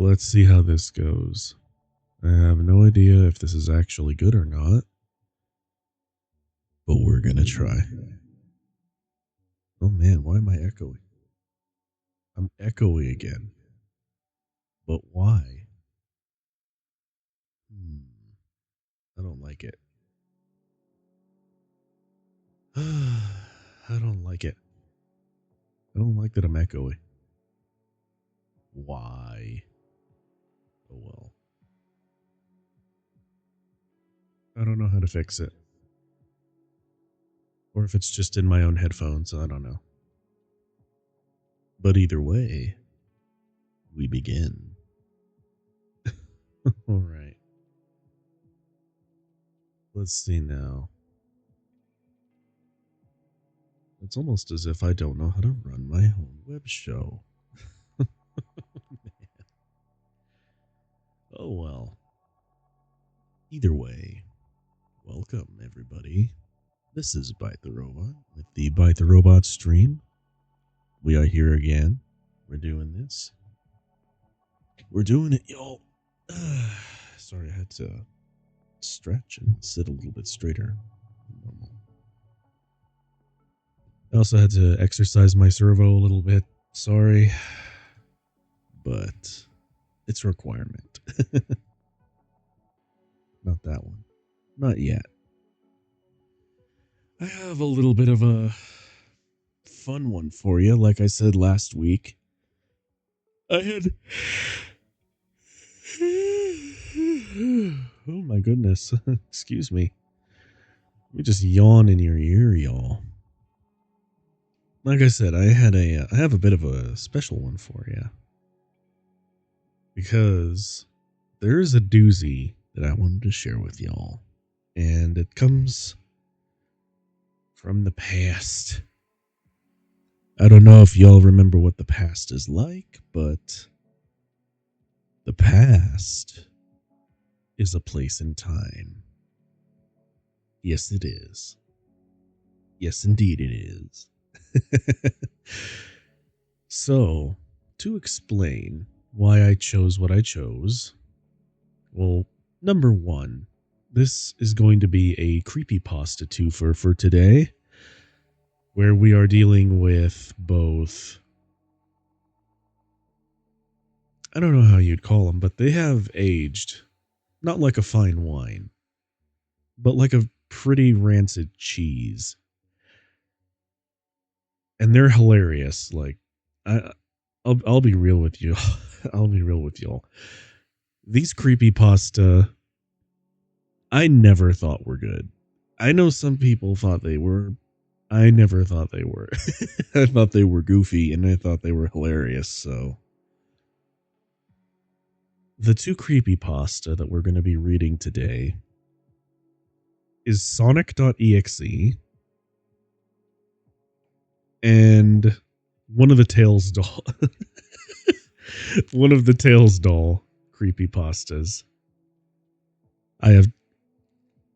Let's see how this goes. I have no idea if this is actually good or not, but we're gonna try. Oh man, why am I echoing? I'm echoing again. But why? I don't like it. I don't like it. I don't like that I'm echoing. Why? Oh well. I don't know how to fix it. Or if it's just in my own headphones, I don't know. But either way, we begin. All right. Let's see now. It's almost as if I don't know how to run my own web show. Oh well. Either way, welcome everybody. This is Byte the Robot with the Byte the Robot stream. We are here again. We're doing this. We're doing it, y'all. Sorry, I had to stretch and sit a little bit straighter than normal. I also had to exercise my servo a little bit. Sorry. But it's a requirement. Not that one. Not yet. I have a little bit of a fun one for you. Like I said last week, I had... Oh my goodness. Excuse me. Let me just yawn in your ear, y'all. Like I said, I have a bit of a special one for you. Because there's a doozy that I wanted to share with y'all. And it comes from the past. I don't know if y'all remember what the past is like, but the past is a place in time. Yes, it is. Yes, indeed it is. So, to explain why I chose what I chose, well, number one, this is going to be a creepypasta twofer for today, where we are dealing with both, I don't know how you'd call them, but they have aged, not like a fine wine, but like a pretty rancid cheese. And they're hilarious. Like, I'll be real with you. I'll be real with y'all. These creepypasta, I never thought were good. I know some people thought they were. I never thought they were. I thought they were goofy and I thought they were hilarious. So, the two creepypasta that we're going to be reading today is Sonic.exe and one of the Tails doll. One of the Tails doll creepypastas. I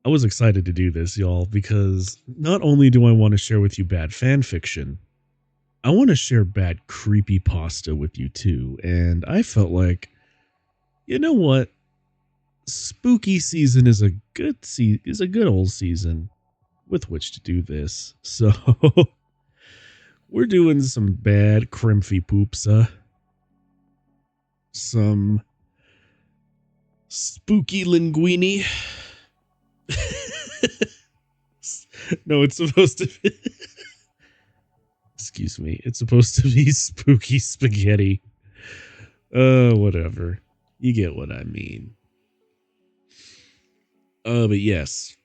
was excited to do this, y'all, because not only do I want to share with you bad fan fiction, I want to share bad creepypasta with you too. And I felt like, you know what? Spooky season is a good old season with which to do this. So we're doing some bad crimpy poopsa. Some spooky linguini. No, it's supposed to be... Excuse me. It's supposed to be spooky spaghetti. Whatever. You get what I mean. But yes.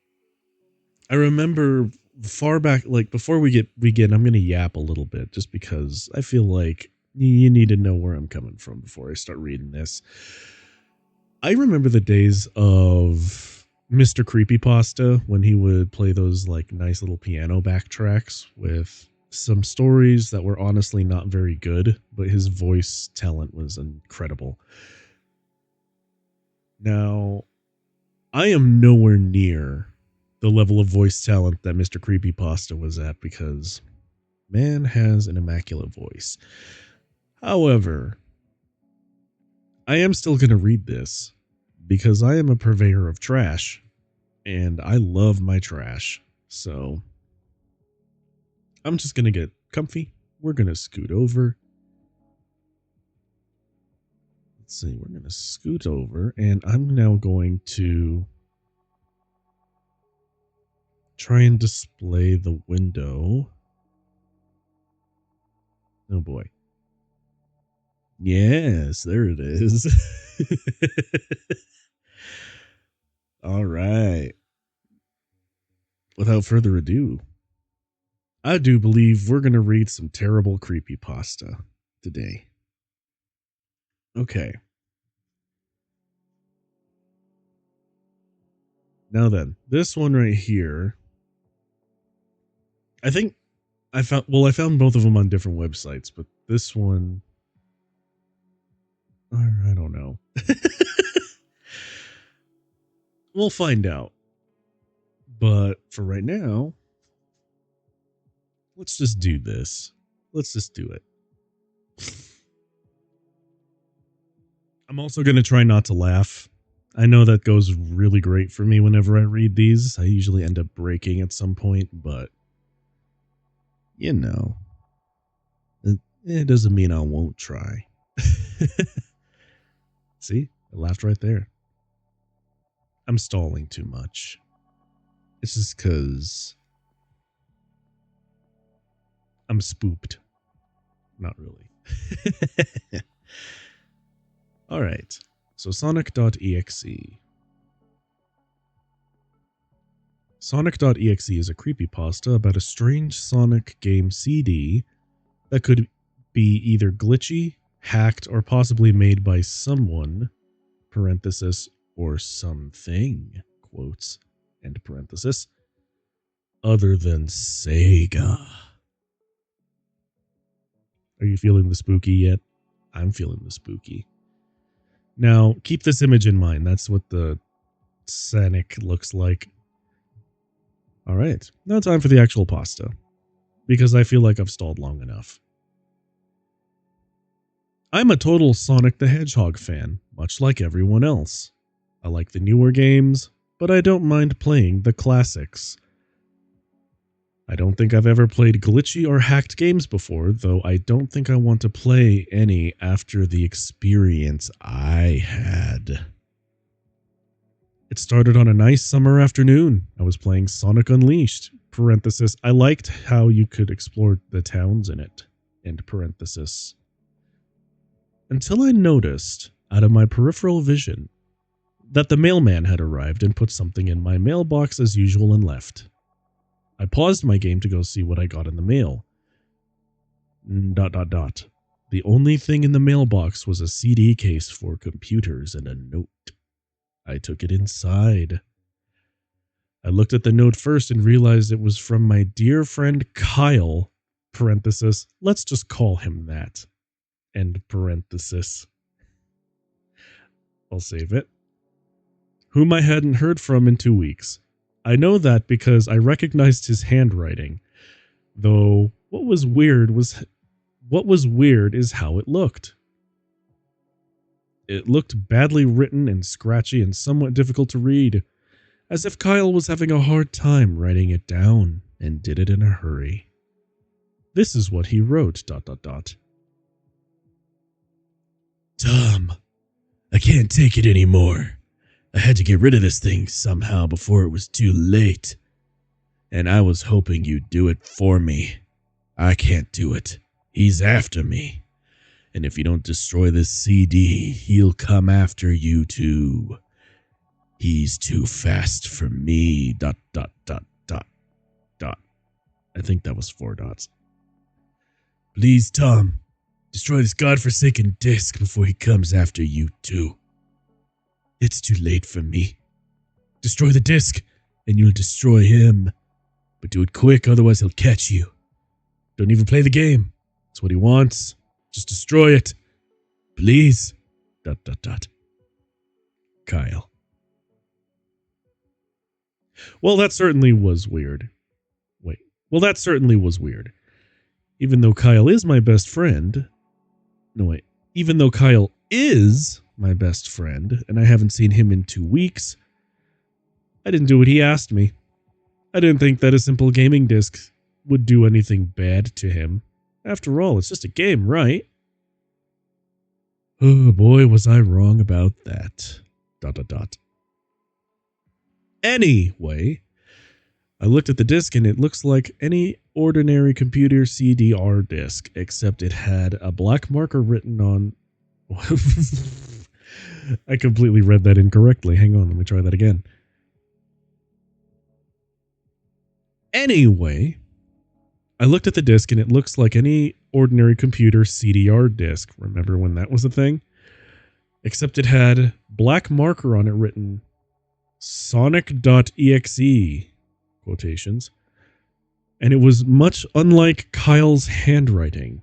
I remember far back, like before we begin, I'm going to yap a little bit just because I feel like you need to know where I'm coming from before I start reading this. I remember the days of Mr. Creepypasta when he would play those like nice little piano backtracks with some stories that were honestly not very good, but his voice talent was incredible. Now, I am nowhere near the level of voice talent that Mr. Creepypasta was at because man has an immaculate voice. However, I am still going to read this because I am a purveyor of trash and I love my trash. So I'm just going to get comfy. We're going to scoot over. Let's see. We're going to scoot over and I'm now going to try and display the window. Oh boy. Yes, there it is. All right. Without further ado, I do believe we're going to read some terrible creepypasta today. Okay. Now then, this one right here, I think I found both of them on different websites, but this one, I don't know. We'll find out. But for right now, let's just do this. Let's just do it. I'm also going to try not to laugh. I know that goes really great for me whenever I read these. I usually end up breaking at some point, but you know, it doesn't mean I won't try. See, I laughed right there. I'm stalling too much. It's just because I'm spooked. Not really. All right. So Sonic.exe. Sonic.exe is a creepypasta about a strange Sonic game CD that could be either glitchy, hacked, or possibly made by someone, parenthesis, or something, quotes, end parenthesis, other than Sega. Are you feeling the spooky yet? I'm feeling the spooky. Now, keep this image in mind. That's what the Sonic looks like. All right. Now time for the actual pasta, because I feel like I've stalled long enough. I'm a total Sonic the Hedgehog fan, much like everyone else. I like the newer games, but I don't mind playing the classics. I don't think I've ever played glitchy or hacked games before, though I don't think I want to play any after the experience I had. It started on a nice summer afternoon. I was playing Sonic Unleashed, parenthesis, I liked how you could explore the towns in it, end parenthesis. Until I noticed, out of my peripheral vision, that the mailman had arrived and put something in my mailbox as usual and left. I paused my game to go see what I got in the mail. ... The only thing in the mailbox was a CD case for computers and a note. I took it inside. I looked at the note first and realized it was from my dear friend Kyle, parenthesis, let's just call him that, end parenthesis. I'll save it. Whom I hadn't heard from in 2 weeks. I know that because I recognized his handwriting, though what was weird is how it looked. It looked badly written and scratchy and somewhat difficult to read, as if Kyle was having a hard time writing it down and did it in a hurry. This is what he wrote, ... Tom, I can't take it anymore. I had to get rid of this thing somehow before it was too late. And I was hoping you'd do it for me. I can't do it. He's after me. And if you don't destroy this CD, he'll come after you too. He's too fast for me, ... I think that was 4 dots. Please, Tom, destroy this godforsaken disc before he comes after you too. It's too late for me. Destroy the disc, and you'll destroy him. But do it quick, otherwise he'll catch you. Don't even play the game. That's what he wants. Just destroy it. Please. ... Kyle. Well, that certainly was weird. That certainly was weird. Even though Kyle is my best friend... No, wait. Even though Kyle is my best friend, and I haven't seen him in 2 weeks. I didn't do what he asked me. I didn't think that a simple gaming disc would do anything bad to him. After all, it's just a game, right? Oh boy, was I wrong about that. ... Anyway, I looked at the disc and it looks like any ordinary computer CDR disc, except it had a black marker written on... I completely read that incorrectly. Hang on, let me try that again. Anyway, I looked at the disc and it looks like any ordinary computer CDR disc. Remember when that was a thing? Except it had black marker on it written Sonic.exe, quotations. And it was much unlike Kyle's handwriting,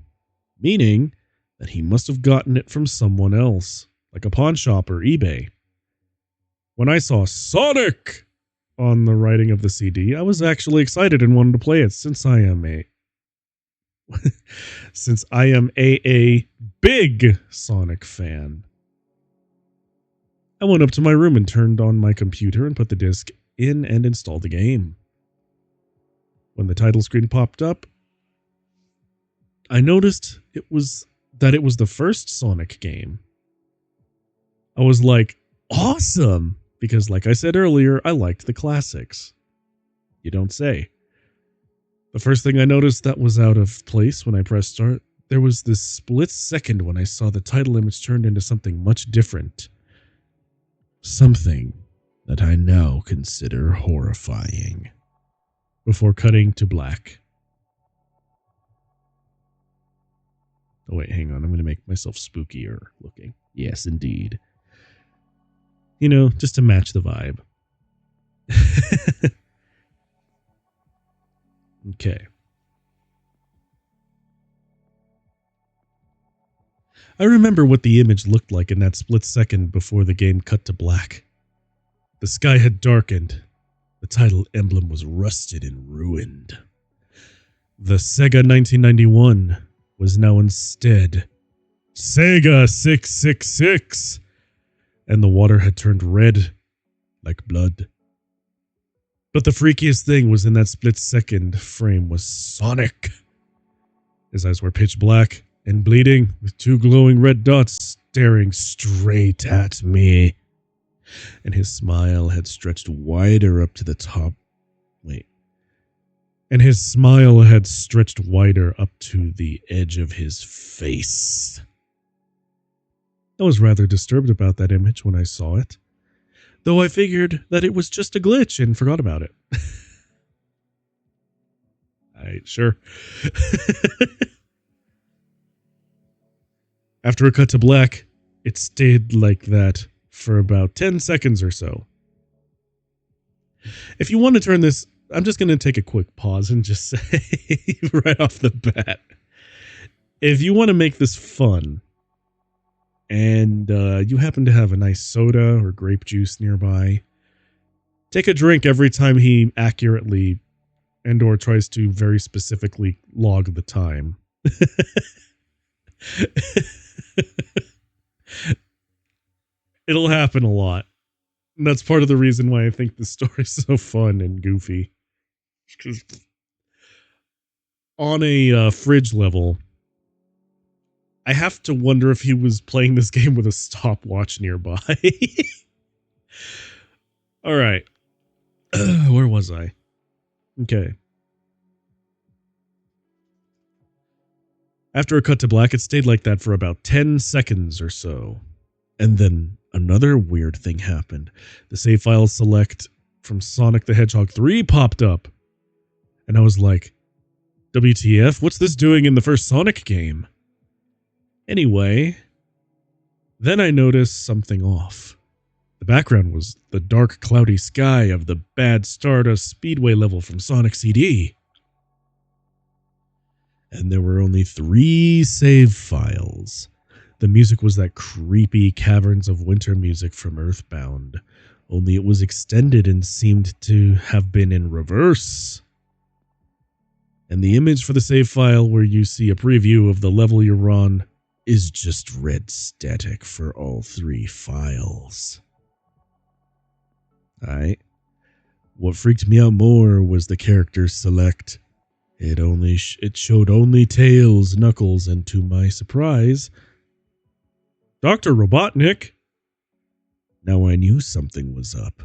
meaning that he must have gotten it from someone else, like a pawn shop or eBay. When I saw Sonic on the writing of the CD, I was actually excited and wanted to play it since I am a big Sonic fan. I went up to my room and turned on my computer and put the disc in and installed the game. When the title screen popped up, I noticed it was the first Sonic game. I was like, awesome! Because like I said earlier, I liked the classics. You don't say. The first thing I noticed that was out of place when I pressed start, there was this split second when I saw the title image turned into something much different. Something that I now consider horrifying. Before cutting to black. Oh wait, hang on. I'm going to make myself spookier looking. Yes, indeed. You know, just to match the vibe. Okay. I remember what the image looked like in that split second before the game cut to black. The sky had darkened. The title emblem was rusted and ruined. The Sega 1991 was now instead Sega 666, and the water had turned red like blood. But the freakiest thing was in that split second frame was Sonic. His eyes were pitch black and bleeding, with 2 glowing red dots staring straight at me. And his smile had stretched wider up to the top. And his smile had stretched wider up to the edge of his face. I was rather disturbed about that image when I saw it, though I figured that it was just a glitch and forgot about it. Sure. After it cut to black, it stayed like that for about 10 seconds or so. If you want to turn this, I'm just going to take a quick pause and just say right off the bat, if you want to make this fun and you happen to have a nice soda or grape juice nearby, take a drink every time he accurately and or tries to very specifically log the time. It'll happen a lot. And that's part of the reason why I think this story is so fun and goofy. Because on a fridge level, I have to wonder if he was playing this game with a stopwatch nearby. All right. Where was I? Okay. After it cut to black, it stayed like that for about 10 seconds or so. And then another weird thing happened. The save file select from Sonic the Hedgehog 3 popped up. And I was like, WTF? What's this doing in the first Sonic game? Anyway, then I noticed something off. The background was the dark, cloudy sky of the bad Stardust Speedway level from Sonic CD. And there were only 3 save files. The music was that creepy Caverns of Winter music from Earthbound, only it was extended and seemed to have been in reverse. And the image for the save file where you see a preview of the level you're on is just red static for all 3 files. Alright. What freaked me out more was the character select. It showed only Tails, Knuckles, and to my surprise, Dr. Robotnik. Now I knew something was up.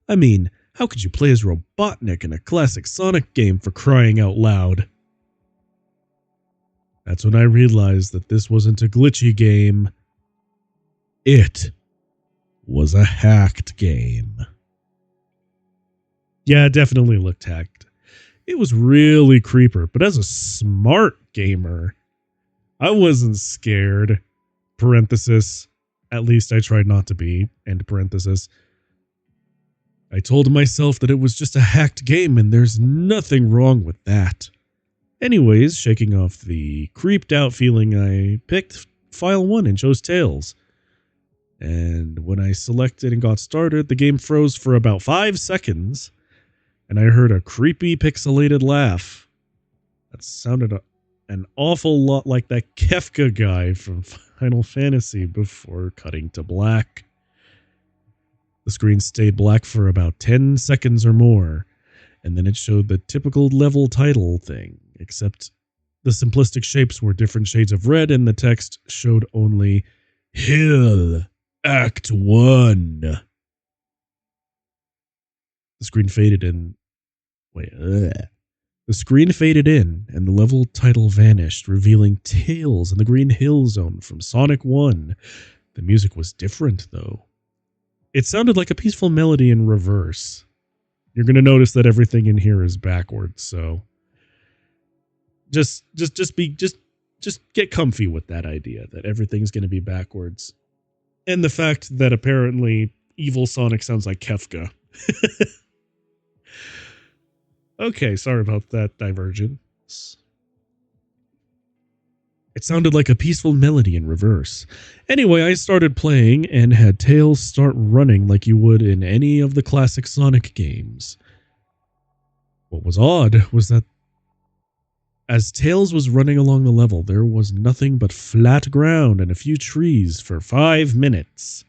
I mean, how could you play as Robotnik in a classic Sonic game, for crying out loud? That's when I realized that this wasn't a glitchy game. It was a hacked game. Yeah, it definitely looked hacked. It was really creeper, but as a smart gamer, I wasn't scared. Parenthesis. At least I tried not to be. End parenthesis. I told myself that it was just a hacked game, and there's nothing wrong with that. Anyways, shaking off the creeped out feeling, I picked file 1 and chose Tails. And when I selected and got started, the game froze for about 5 seconds, and I heard a creepy pixelated laugh. That sounded an awful lot like that Kefka guy from Final Fantasy before cutting to black. The screen stayed black for about 10 seconds or more, and then it showed the typical level title thing, except the simplistic shapes were different shades of red, and the text showed only Hill Act 1. The screen faded in. The screen faded in, and the level title vanished, revealing Tails in the Green Hill Zone from Sonic 1. The music was different, though. It sounded like a peaceful melody in reverse. You're going to notice that everything in here is backwards, so just get comfy with that idea that everything's going to be backwards. And the fact that apparently evil Sonic sounds like Kefka. Okay, sorry about that divergence. It sounded like a peaceful melody in reverse. Anyway, I started playing and had Tails start running like you would in any of the classic Sonic games. What was odd was that as Tails was running along the level, there was nothing but flat ground and a few trees for 5 minutes.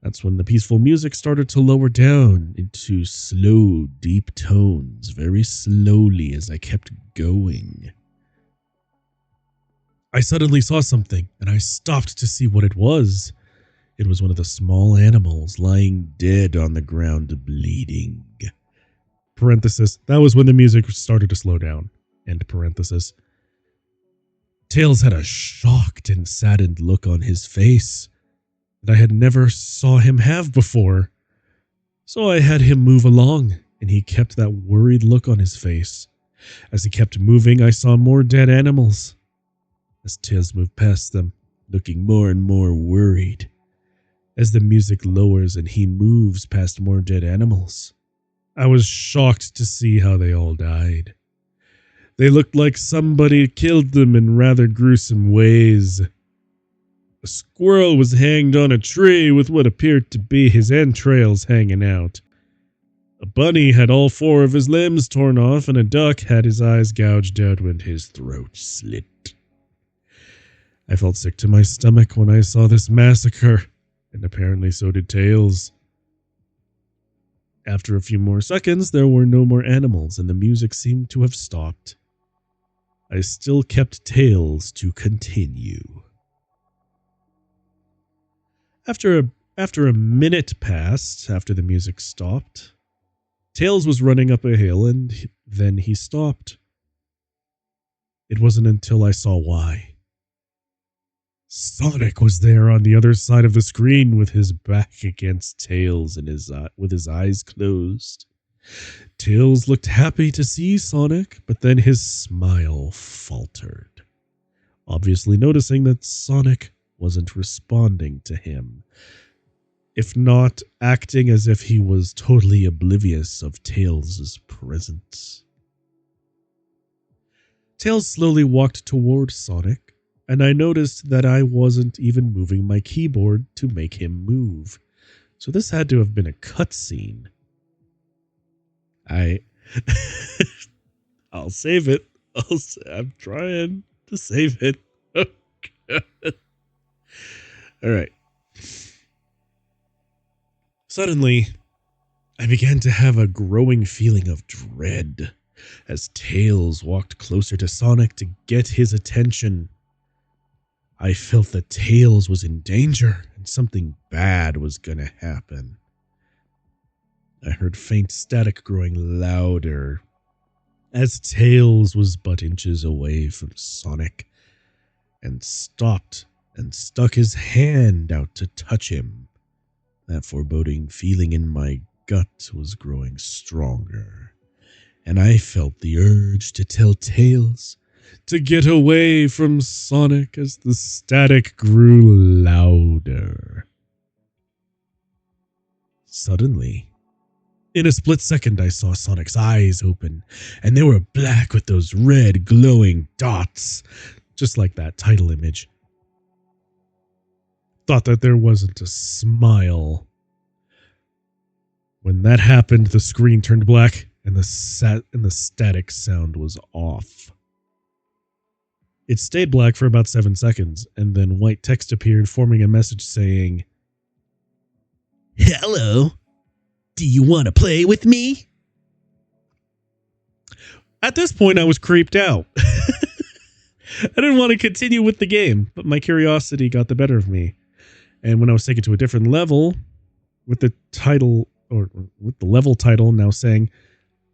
That's when the peaceful music started to lower down into slow, deep tones, very slowly as I kept going. I suddenly saw something, and I stopped to see what it was. It was one of the small animals lying dead on the ground, bleeding. Parenthesis, that was when the music started to slow down. End parenthesis. Tails had a shocked and saddened look on his face that I had never saw him have before. So I had him move along, and he kept that worried look on his face. As he kept moving, I saw more dead animals. As Tails moved past them, looking more and more worried. As the music lowers and he moves past more dead animals, I was shocked to see how they all died. They looked like somebody killed them in rather gruesome ways. A squirrel was hanged on a tree with what appeared to be his entrails hanging out. A bunny had all 4 of his limbs torn off, and a duck had his eyes gouged out and his throat slit. I felt sick to my stomach when I saw this massacre, and apparently so did Tails. After a few more seconds, there were no more animals, and the music seemed to have stopped. I still kept Tails to continue. After a minute passed after the music stopped, Tails was running up a hill, and then he stopped. It wasn't until I saw why. Sonic was there on the other side of the screen with his back against Tails and with his eyes closed. Tails looked happy to see Sonic, but then his smile faltered, obviously noticing that Sonic wasn't responding to him, if not acting as if he was totally oblivious of Tails' presence. Tails slowly walked toward Sonic, and I noticed that I wasn't even moving my keyboard to make him move. So this had to have been a cutscene. I'll save it. I'm trying to save it. All right. Suddenly, I began to have a growing feeling of dread as Tails walked closer to Sonic to get his attention. I felt that Tails was in danger and something bad was gonna happen. I heard faint static growing louder as Tails was but inches away from Sonic and stopped and stuck his hand out to touch him. That foreboding feeling in my gut was growing stronger, and I felt the urge to tell Tails to get away from Sonic as the static grew louder. Suddenly, in a split second, I saw Sonic's eyes open, and they were black with those red glowing dots, just like that title image. Thought that there wasn't a smile. When that happened, the screen turned black, and the static sound was off. It stayed black for about 7 seconds, and then white text appeared, forming a message saying, "Hello, do you want to play with me?" At this point, I was creeped out. I didn't want to continue with the game, but my curiosity got the better of me. And when I was taken to a different level, with the title, or with the level title now saying,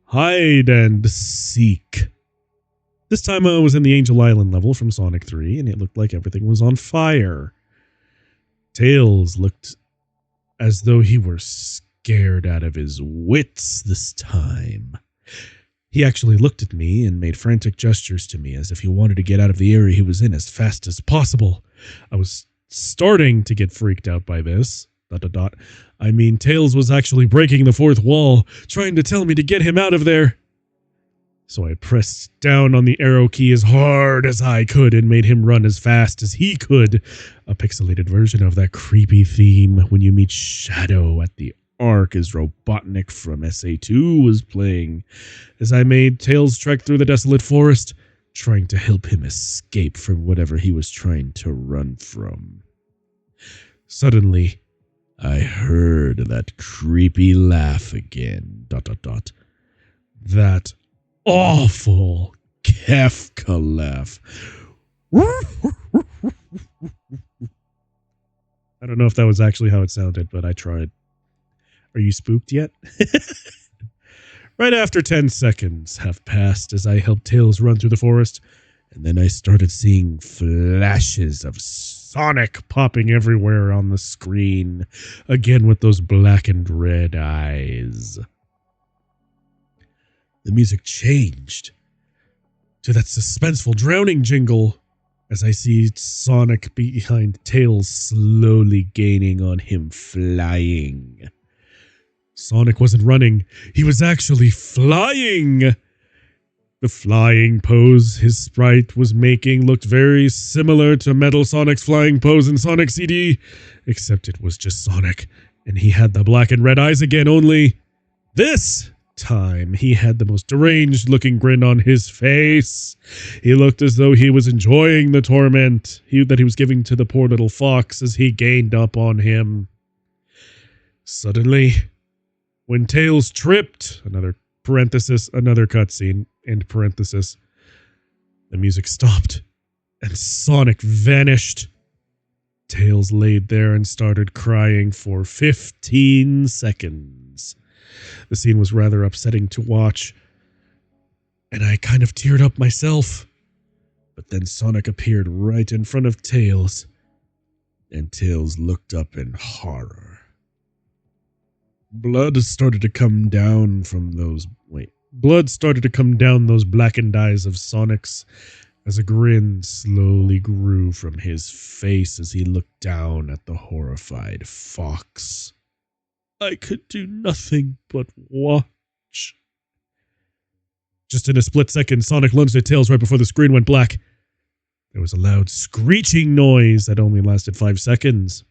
"Hide and Seek." This time I was in the Angel Island level from Sonic 3, and it looked like everything was on fire. Tails looked as though he were scared out of his wits this time. He actually looked at me and made frantic gestures to me as if he wanted to get out of the area he was in as fast as possible. I was starting to get freaked out by this. ... I mean, Tails was actually breaking the fourth wall, trying to tell me to get him out of there. So I pressed down on the arrow key as hard as I could and made him run as fast as he could. A pixelated version of that creepy theme when you meet Shadow at the Ark as Robotnik from SA2 was playing, as I made Tails trek through the desolate forest, trying to help him escape from whatever he was trying to run from. Suddenly, I heard that creepy laugh again. ... That awful Kefka laugh. I don't know if that was actually how it sounded, but I tried. Are you spooked yet? Right after 10 seconds have passed as I helped Tails run through the forest, and then I started seeing flashes of Sonic popping everywhere on the screen, again with those black and red eyes. The music changed to that suspenseful drowning jingle as I see Sonic behind Tails slowly gaining on him, flying. Sonic wasn't running, he was actually flying! The flying pose his sprite was making looked very similar to Metal Sonic's flying pose in Sonic CD, except it was just Sonic, and he had the black and red eyes again, only this time he had the most deranged looking grin on his face. He looked as though he was enjoying the torment that he was giving to the poor little fox as he gained up on him. Suddenly, when Tails tripped, another cutscene, end parenthesis, the music stopped, and Sonic vanished. Tails laid there and started crying for 15 seconds. The scene was rather upsetting to watch, and I kind of teared up myself. But then Sonic appeared right in front of Tails, and Tails looked up in horror. Blood started to come down those blackened eyes of Sonic's as a grin slowly grew from his face as he looked down at the horrified fox. I could do nothing but watch. Just in a split second, Sonic lunged at Tails right before the screen went black. There was a loud screeching noise that only lasted 5 seconds.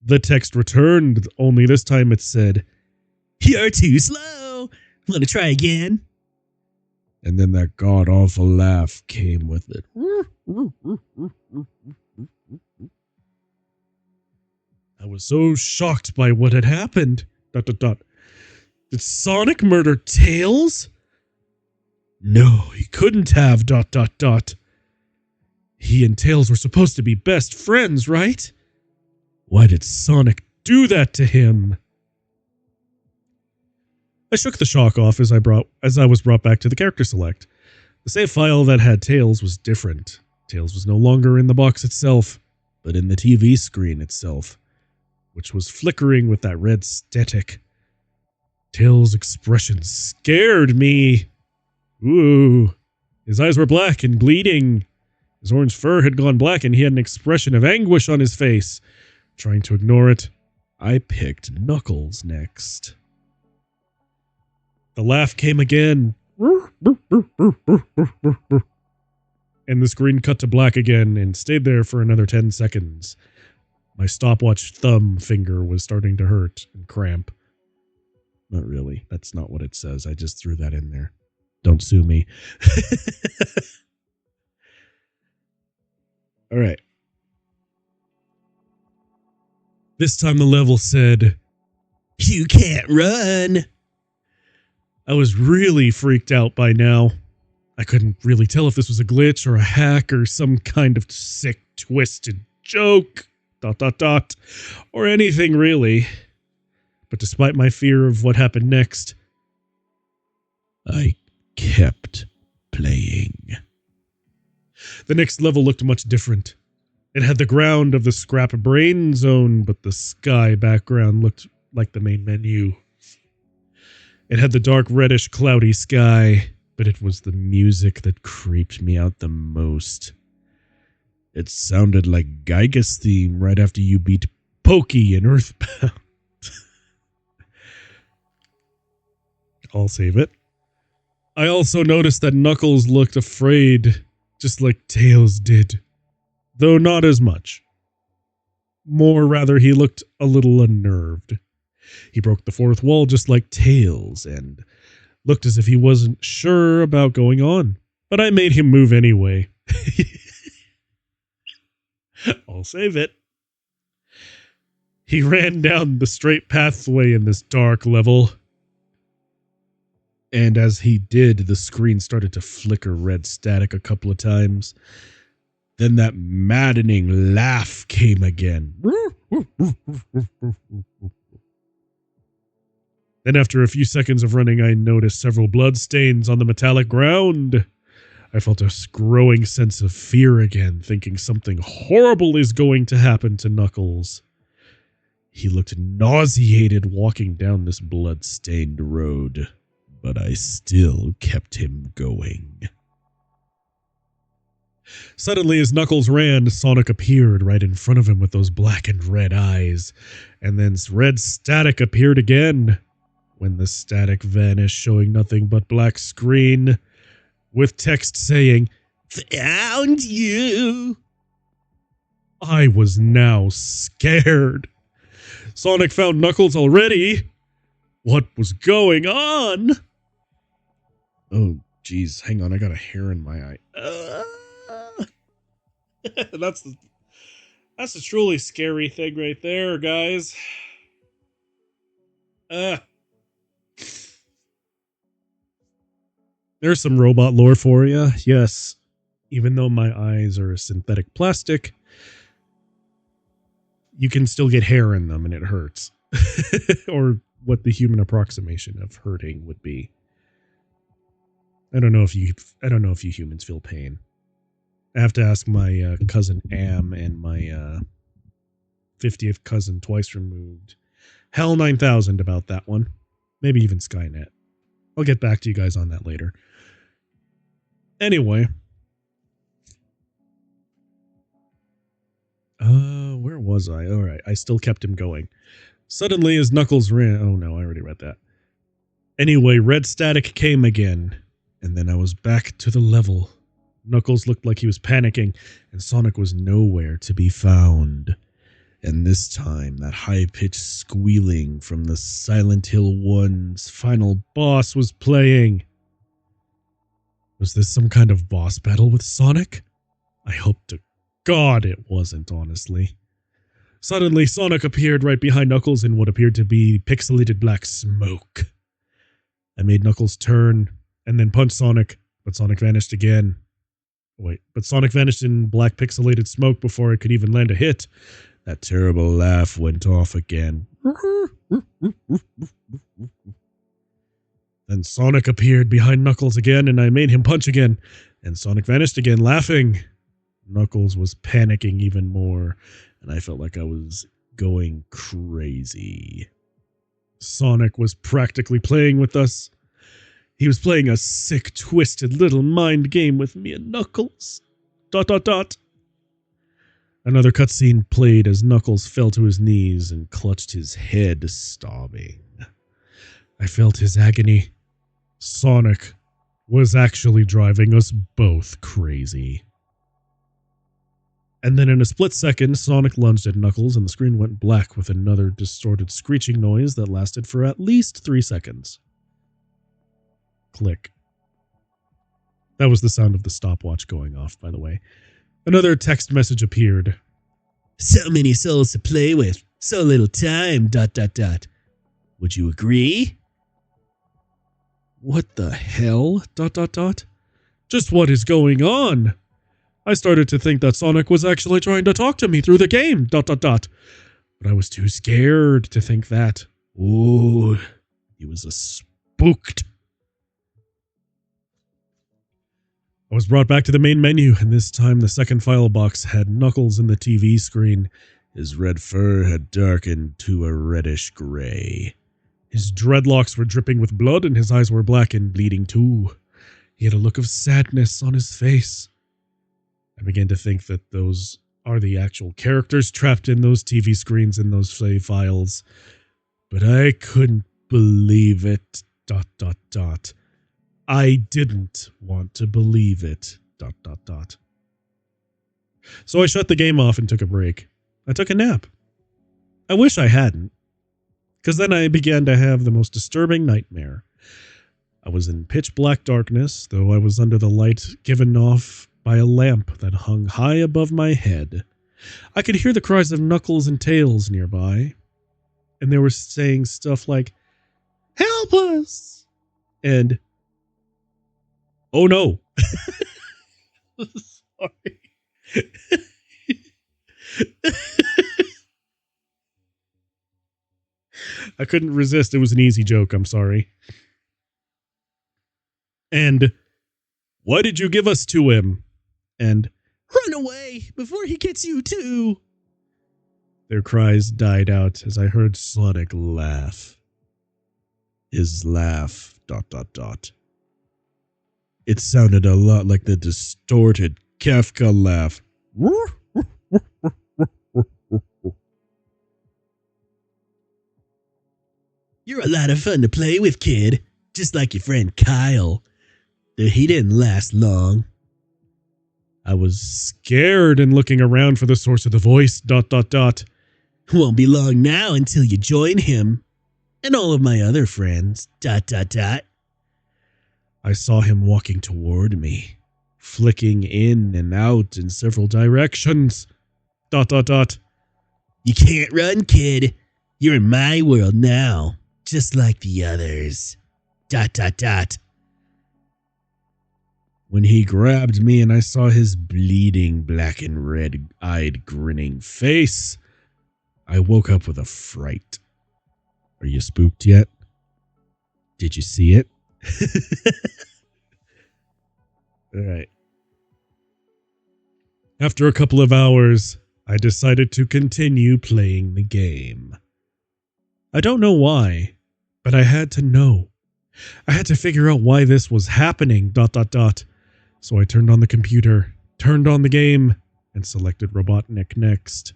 The text returned, only this time it said, "You're too slow. Want to try again?" And then that god-awful laugh came with it. I was so shocked by what had happened. ... Did Sonic murder Tails? No, he couldn't have... ... He and Tails were supposed to be best friends, right? Why did Sonic do that to him? I shook the shock off as I was brought back to the character select. The save file that had Tails was different. Tails was no longer in the box itself, but in the TV screen itself, which was flickering with that red static. Tails' expression scared me. Ooh. His eyes were black and bleeding. His orange fur had gone black and he had an expression of anguish on his face. Trying to ignore it, I picked Knuckles next. The laugh came again. And the screen cut to black again and stayed there for another 10 seconds. My stopwatch thumb finger was starting to hurt and cramp. Not really. That's not what it says. I just threw that in there. Don't sue me. All right. This time the level said, "You can't run." I was really freaked out by now. I couldn't really tell if this was a glitch or a hack or some kind of sick, twisted joke, ... or anything really. But despite my fear of what happened next, I kept playing. The next level looked much different. It had the ground of the Scrap Brain Zone, but the sky background looked like the main menu. It had the dark reddish cloudy sky, but it was the music that creeped me out the most. It sounded like Geiger's theme right after you beat Pokey in Earthbound. I'll save it. I also noticed that Knuckles looked afraid, just like Tails did. Though not as much. More rather, he looked a little unnerved. He broke the fourth wall just like Tails, and looked as if he wasn't sure about going on. But I made him move anyway. I'll save it. He ran down the straight pathway in this dark level. And as he did, the screen started to flicker red static a couple of times. Then that maddening laugh came again. Then after a few seconds of running, I noticed several blood stains on the metallic ground. I felt a growing sense of fear again, thinking something horrible is going to happen to Knuckles. He looked nauseated walking down this blood-stained road, but I still kept him going. Suddenly, as Knuckles ran, Sonic appeared right in front of him with those black and red eyes, and then red static appeared again. When the static vanished, showing nothing but black screen, with text saying, "Found you." I was now scared. Sonic found Knuckles already. What was going on? Oh, geez, hang on, I got a hair in my eye. That's a truly scary thing right there, guys. There's some robot lore for you. Yes, even though my eyes are synthetic plastic, you can still get hair in them and it hurts. Or what the human approximation of hurting would be. I don't know if you humans feel pain. I have to ask my cousin Am and my 50th cousin twice removed, Hell 9000, about that one. Maybe even Skynet. I'll get back to you guys on that later. Anyway. Where was I? All right, I still kept him going. Suddenly, as Knuckles ran... Oh, no, I already read that. Anyway, red static came again, and then I was back to the level. Knuckles looked like he was panicking, and Sonic was nowhere to be found. And this time, that high-pitched squealing from the Silent Hill 1's final boss was playing. Was this some kind of boss battle with Sonic? I hope to God it wasn't, honestly. Suddenly, Sonic appeared right behind Knuckles in what appeared to be pixelated black smoke. I made Knuckles turn and then punch Sonic, but Sonic vanished again. But Sonic vanished in black pixelated smoke before I could even land a hit. That terrible laugh went off again. Then Sonic appeared behind Knuckles again, and I made him punch again. And Sonic vanished again, laughing. Knuckles was panicking even more, and I felt like I was going crazy. Sonic was practically playing with us. He was playing a sick, twisted little mind game with me and Knuckles. ... Another cutscene played as Knuckles fell to his knees and clutched his head, sobbing. I felt his agony. Sonic was actually driving us both crazy. And then in a split second, Sonic lunged at Knuckles and the screen went black with another distorted screeching noise that lasted for at least 3 seconds. Click. That was the sound of the stopwatch going off, by the way. Another text message appeared. So many souls to play with, so little time, ... Would you agree? What the hell, ... Just what is going on? I started to think that Sonic was actually trying to talk to me through the game, ... But I was too scared to think that. Ooh, he was a spooked. I was brought back to the main menu, and this time the second file box had Knuckles in the TV screen. His red fur had darkened to a reddish gray. His dreadlocks were dripping with blood, and his eyes were black and bleeding too. He had a look of sadness on his face. I began to think that those are the actual characters trapped in those TV screens in those save files. But I couldn't believe it, ... I didn't want to believe it, ... So I shut the game off and took a break. I took a nap. I wish I hadn't, because then I began to have the most disturbing nightmare. I was in pitch black darkness, though I was under the light given off by a lamp that hung high above my head. I could hear the cries of Knuckles and Tails nearby, and they were saying stuff like, "Help us!" and "Oh no." Sorry. I couldn't resist. It was an easy joke. I'm sorry. And why did you give us to him? And run away before he gets you too. Their cries died out as I heard Sonic laugh. His laugh, ... It sounded a lot like the distorted Kafka laugh. You're a lot of fun to play with, kid. Just like your friend Kyle. Though he didn't last long. I was scared and looking around for the source of the voice, ... Won't be long now until you join him. And all of my other friends, ... I saw him walking toward me, flicking in and out in several directions, ... You can't run, kid. You're in my world now, just like the others, ... When he grabbed me and I saw his bleeding black and red-eyed grinning face, I woke up with a fright. Are you spooked yet? Did you see it? All right. After a couple of hours, I decided to continue playing the game. I don't know why, but I had to know. I had to figure out why this was happening, ... So I turned on the computer, turned on the game, and selected Robotnik next.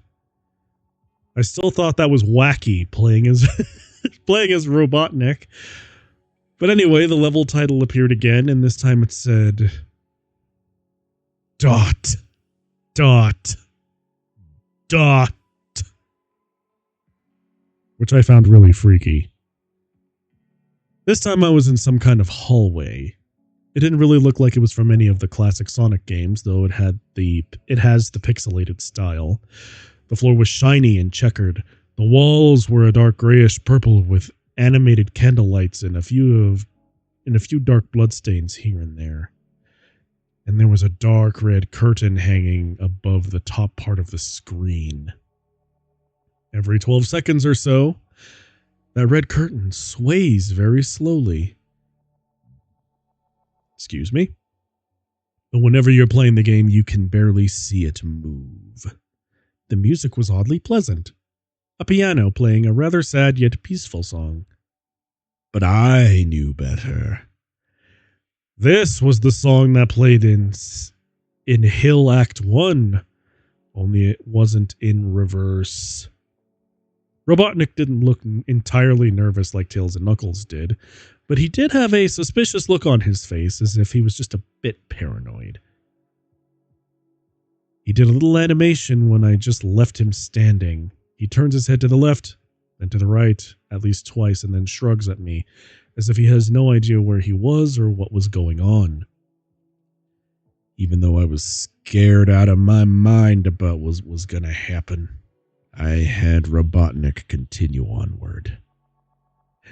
I still thought that was wacky, playing as Robotnik. But anyway, the level title appeared again, and this time it said... ... Which I found really freaky. This time I was in some kind of hallway. It didn't really look like it was from any of the classic Sonic games, though it has the pixelated style. The floor was shiny and checkered. The walls were a dark grayish purple with animated candle lights and a few dark bloodstains here and there. And there was a dark red curtain hanging above the top part of the screen. Every 12 seconds or so, that red curtain sways very slowly. Excuse me? But whenever you're playing the game, you can barely see it move. The music was oddly pleasant. A piano playing a rather sad yet peaceful song. But I knew better. This was the song that played in Hill Act 1, only it wasn't in reverse. Robotnik didn't look entirely nervous like Tails and Knuckles did, but he did have a suspicious look on his face, as if he was just a bit paranoid. He did a little animation when I just left him standing. He turns his head to the left, then to the right, at least twice, and then shrugs at me, as if he has no idea where he was or what was going on. Even though I was scared out of my mind about what was going to happen, I had Robotnik continue onward.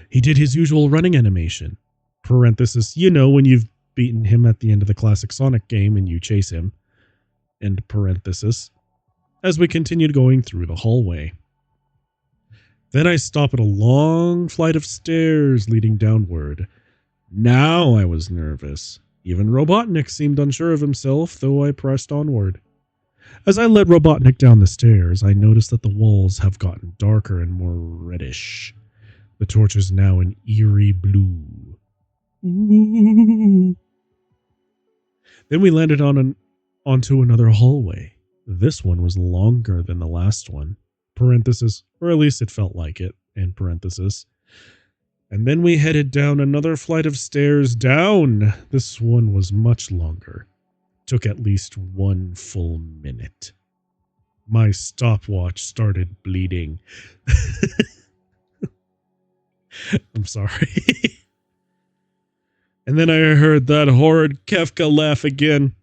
He did his usual running animation. Parenthesis, you know, when you've beaten him at the end of the classic Sonic game and you chase him. End parenthesis. As we continued going through the hallway. Then I stopped at a long flight of stairs leading downward. Now I was nervous. Even Robotnik seemed unsure of himself, though I pressed onward. As I led Robotnik down the stairs, I noticed that the walls have gotten darker and more reddish. The torch is now an eerie blue. Ooh. Then we landed onto another hallway. This one was longer than the last one. Parenthesis, or at least it felt like it, in parenthesis. And then we headed down another flight of stairs down. This one was much longer. Took at least 1 full minute. My stopwatch started bleeding. I'm sorry. And then I heard that horrid Kefka laugh again.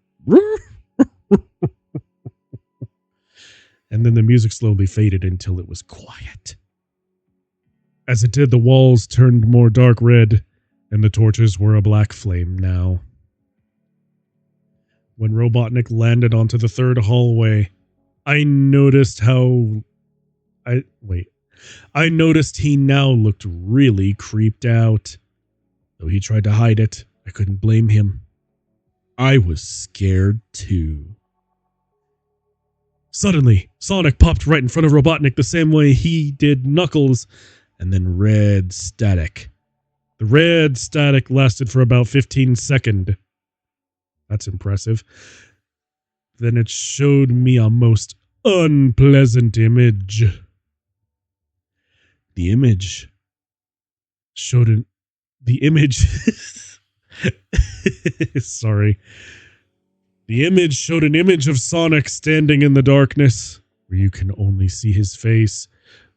And then the music slowly faded until it was quiet. As it did, the walls turned more dark red, and the torches were a black flame now. When Robotnik landed onto the third hallway, I noticed he now looked really creeped out. Though he tried to hide it, I couldn't blame him. I was scared too. Suddenly, Sonic popped right in front of Robotnik the same way he did Knuckles, and then red static. The red static lasted for about 15 seconds. That's impressive. Then it showed me a most unpleasant image. The image showed an... The image... Sorry. The image showed an image of Sonic standing in the darkness, where you can only see his face,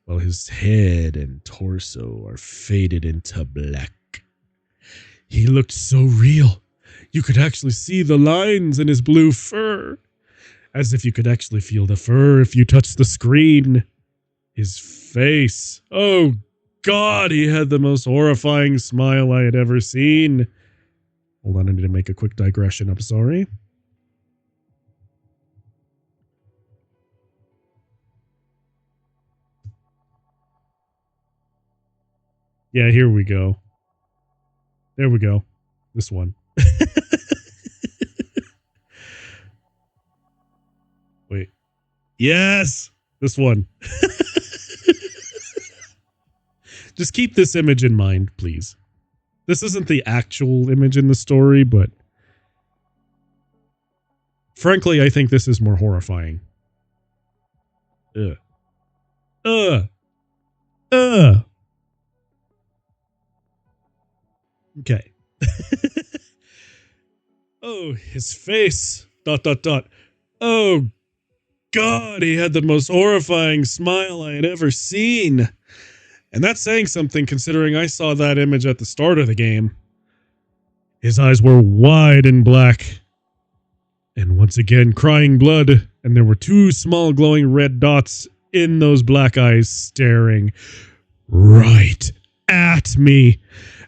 while his head and torso are faded into black. He looked so real. You could actually see the lines in his blue fur, as if you could actually feel the fur if you touched the screen. His face. Oh, God, he had the most horrifying smile I had ever seen. Hold on, I need to make a quick digression. I'm sorry. Yeah, here we go. There we go. This one. Wait. Yes! This one. Just keep this image in mind, please. This isn't the actual image in the story, but frankly, I think this is more horrifying. Okay. Oh, his face. ... Oh, God, he had the most horrifying smile I had ever seen. And that's saying something, considering I saw that image at the start of the game. His eyes were wide and black, and once again crying blood, and there were two small glowing red dots in those black eyes staring right at me,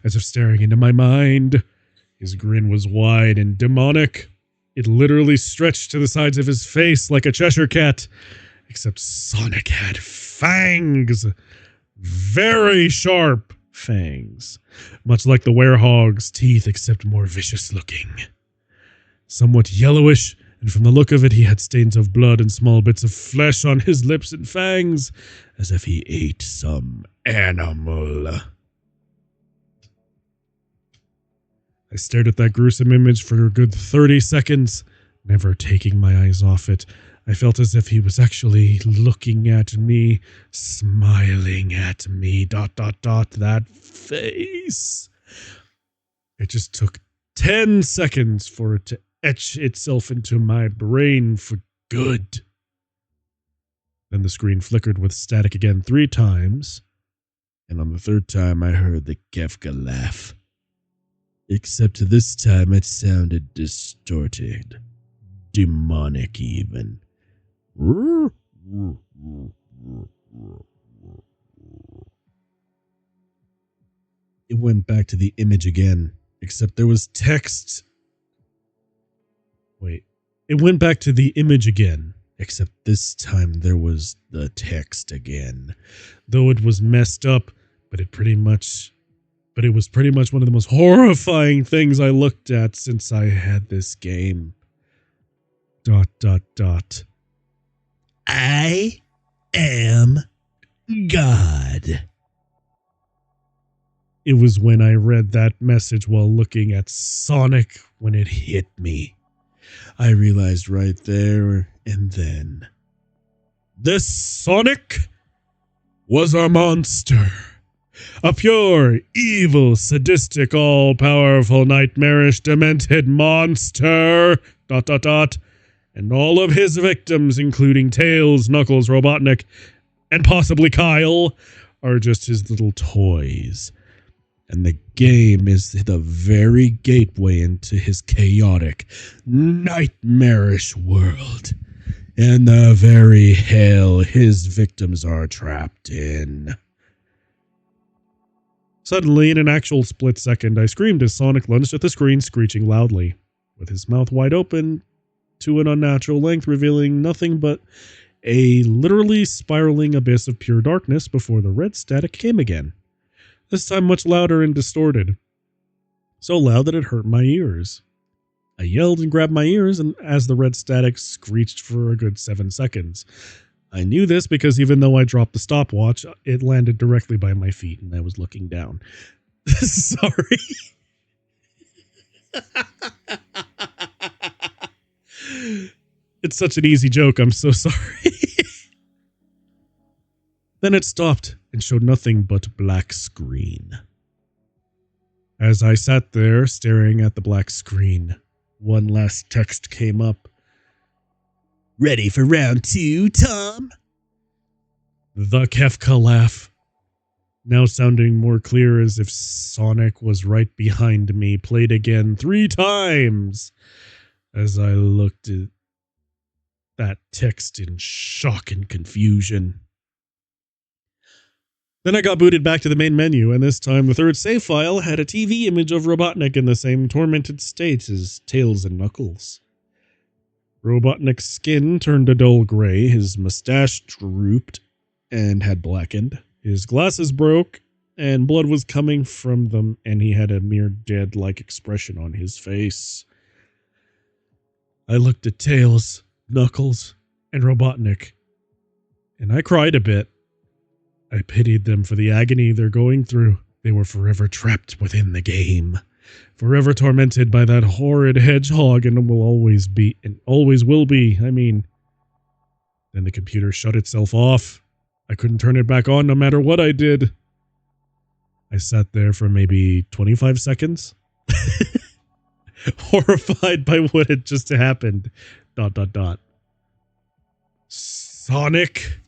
as if staring into my mind. His grin was wide and demonic. It literally stretched to the sides of his face like a Cheshire cat, except Sonic had fangs. Very sharp fangs, much like the werehog's teeth, except more vicious looking. Somewhat yellowish, and from the look of it, he had stains of blood and small bits of flesh on his lips and fangs, as if he ate some animal. I stared at that gruesome image for a good 30 seconds, never taking my eyes off it. I felt as if he was actually looking at me, smiling at me, ... that face. It just took 10 seconds for it to etch itself into my brain for good. Then the screen flickered with static again 3 times, and on the 3rd time I heard the Kefka laugh. Except this time it sounded distorted, demonic even. It went back to the image again, except there was text. Wait. It went back to the image again, except this time there was the text again. Though it was messed up, but it was pretty much one of the most horrifying things I looked at since I had this game. ... I am God. It was when I read that message while looking at Sonic when it hit me. I realized right there and then, this Sonic was a monster. A pure, evil, sadistic, all-powerful, nightmarish, demented monster. ... And all of his victims, including Tails, Knuckles, Robotnik, and possibly Kyle, are just his little toys. And the game is the very gateway into his chaotic, nightmarish world, and the very hell his victims are trapped in. Suddenly, in an actual split second, I screamed as Sonic lunged at the screen, screeching loudly, with his mouth wide open to an unnatural length, revealing nothing but a literally spiraling abyss of pure darkness before the red static came again. This time much louder and distorted. So loud that it hurt my ears. I yelled and grabbed my ears, and as the red static screeched for a good 7 seconds. I knew this because even though I dropped the stopwatch, it landed directly by my feet and I was looking down. Sorry. It's such an easy joke, I'm so sorry. Then it stopped and showed nothing but black screen. As I sat there staring at the black screen, one last text came up. Ready for round 2, Tom? The Kefka laugh, now sounding more clear as if Sonic was right behind me, played again 3 times as I looked at that text in shock and confusion. Then I got booted back to the main menu, and this time the 3rd save file had a TV image of Robotnik in the same tormented state as Tails and Knuckles. Robotnik's skin turned a dull gray, his mustache drooped and had blackened, his glasses broke, and blood was coming from them, and he had a mere dead-like expression on his face. I looked at Tails, Knuckles, and Robotnik, and I cried a bit. I pitied them for the agony they're going through. They were forever trapped within the game, forever tormented by that horrid hedgehog, and will always be, and always will be, I mean. Then the computer shut itself off. I couldn't turn it back on no matter what I did. I sat there for maybe 25 seconds, horrified by what had just happened. ... Sonic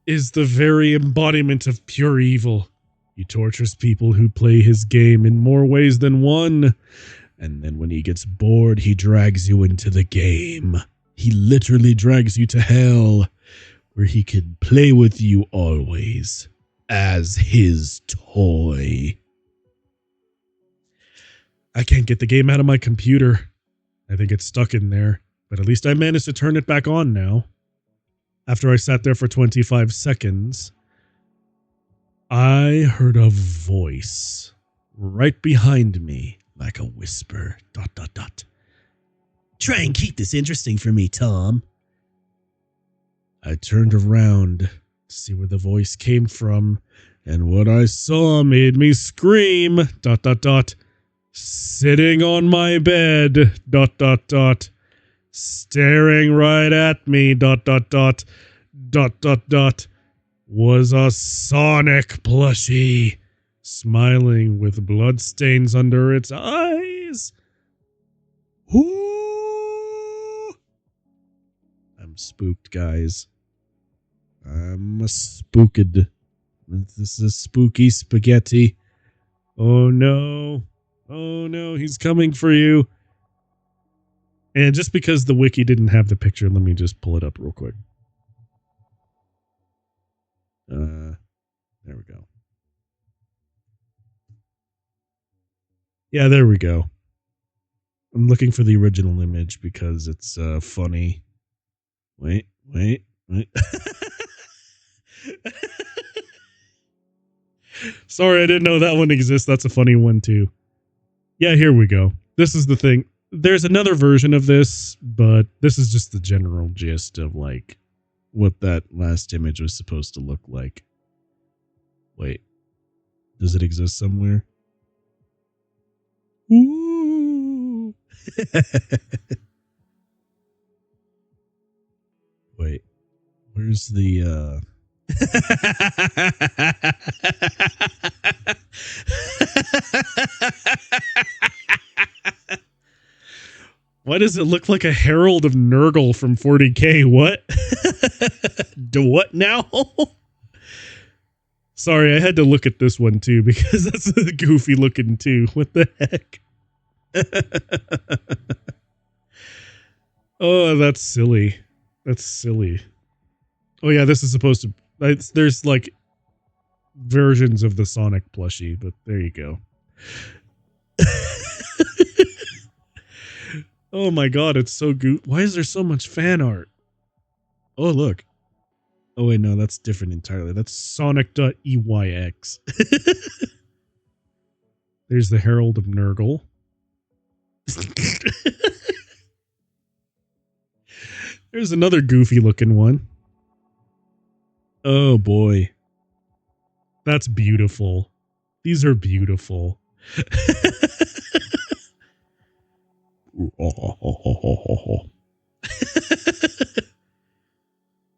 is the very embodiment of pure evil. He tortures people who play his game in more ways than one. And then when he gets bored, he drags you into the game. He literally drags you to hell, where he can play with you always as his toy. I can't get the game out of my computer. I think it's stuck in there, but at least I managed to turn it back on now. After I sat there for 25 seconds, I heard a voice right behind me, like a whisper, ... Try and keep this interesting for me, Tom. I turned around to see where the voice came from, and what I saw made me scream, ... Sitting on my bed, ... Staring right at me, ... Was a Sonic plushie, smiling with bloodstains under its eyes. Ooh. I'm spooked, guys. I'm spooked. This is spooky spaghetti. Oh no. Oh no, he's coming for you. And just because the wiki didn't have the picture, let me just pull it up real quick. There we go. Yeah, there we go. I'm looking for the original image because it's funny. Wait. Sorry, I didn't know that one exists. That's a funny one too. Yeah, here we go. This is the thing. There's another version of this, but this is just the general gist of like what that last image was supposed to look like. Wait, does it exist somewhere? Ooh. Wait, where's the Why does it look like a Herald of Nurgle from 40K? What? Do what now? Sorry, I had to look at this one too because that's goofy looking too. What the heck? Oh, that's silly. That's silly. Oh yeah, this is supposed to... There's like versions of the Sonic plushie, but there you go. Oh my god, it's so Why is there so much fan art? Oh, look. Oh wait, no, that's different entirely. That's Sonic.eyx. There's the Herald of Nurgle. There's another goofy looking one. Oh boy. That's beautiful. These are beautiful.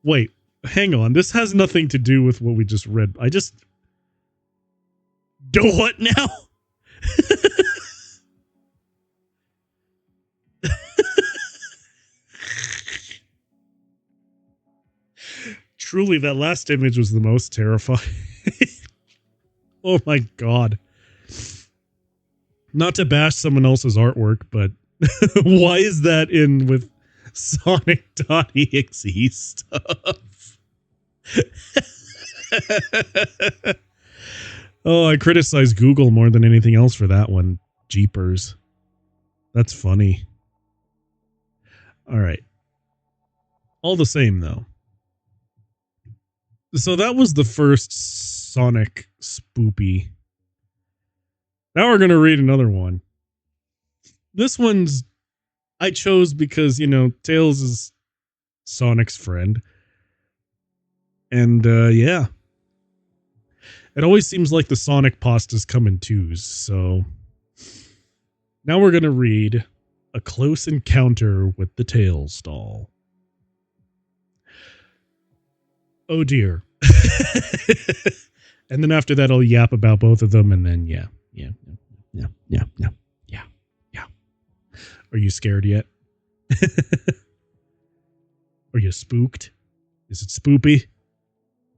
Wait, hang on. This has nothing to do with what we just read. I just... Do what now? Truly, that last image was the most terrifying. Oh my god. Not to bash someone else's artwork, but why is that in with Sonic.exe stuff? Oh, I criticize Google more than anything else for that one. Jeepers. That's funny. All right. All the same, though. So that was the first Sonic spoopy. Now we're going to read another one. This one's I chose because, you know, Tails is Sonic's friend. And, yeah. It always seems like the Sonic pastas come in twos, so... Now we're going to read A Close Encounter with the Tails Doll. Oh, dear. And then after that, I'll yap about both of them, and then, yeah. Are you scared yet? Are you spooked? Is it spoopy?